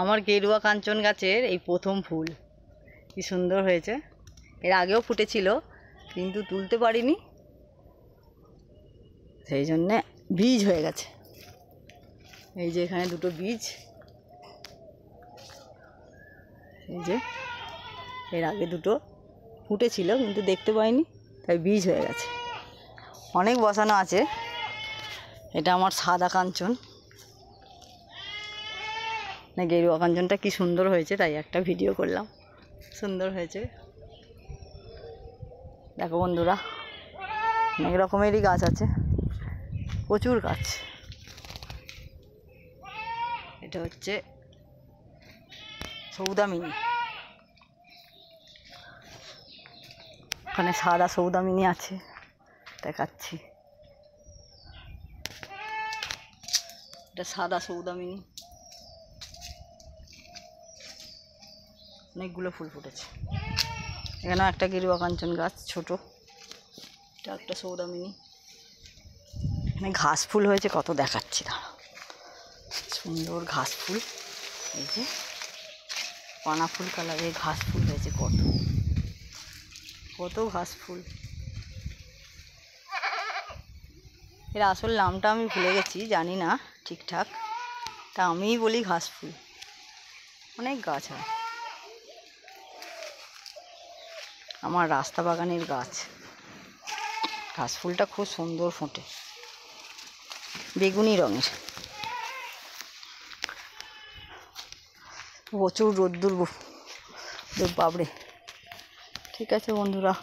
আমার গেরুয়া কাঞ্চন গাছের এই প্রথম ফুল, কি সুন্দর হয়েছে। এর আগেও ফুটেছিল কিন্তু তুলতে পারিনি, সেই জন্যে বীজ হয়ে গেছে। এই যে এখানে দুটো বীজ, এই যে এর আগে দুটো ফুটেছিল কিন্তু দেখতে পাইনি, তাই বীজ হয়ে গেছে। অনেক বসানো আছে। এটা আমার সাদা কাঞ্চন, না গেরুয়া কাঞ্চনটা কি সুন্দর হয়েছে, তাই একটা ভিডিও করলাম। সুন্দর হয়েছে দেখো বন্ধুরা, অনেক রকমেরই গাছ আছে, প্রচুর গাছ। এটা হচ্ছে সৌদামিনী, ওখানে সাদা সৌদামিনী আছে, দেখাচ্ছি। এটা সাদা সৌদামিনী, অনেকগুলো ফুল ফুটেছে। এখানেও একটা গেরুয়া কাঞ্চন গাছ ছোট, এটা একটা সৌদামিনী। এখানে ঘাস ফুল হয়েছে কত, দেখাচ্ছি না, সুন্দর ঘাস ফুল। এই যে পানা ফুল কালারের ঘাস ফুল হয়েছে, কত কত ঘাস ফুল। এর আসল নামটা আমি ভুলে গেছি, জানি না ঠিকঠাক, তা আমিই বলি ঘাস ফুল। অনেক গাছ হয়, আমার রাস্তা বাগানের গাছ। ঘাস ফুলটা খুব সুন্দর ফোটে, বেগুনি রঙের। প্রচুর রোদ্দুর বাবরে। ঠিক আছে বন্ধুরা।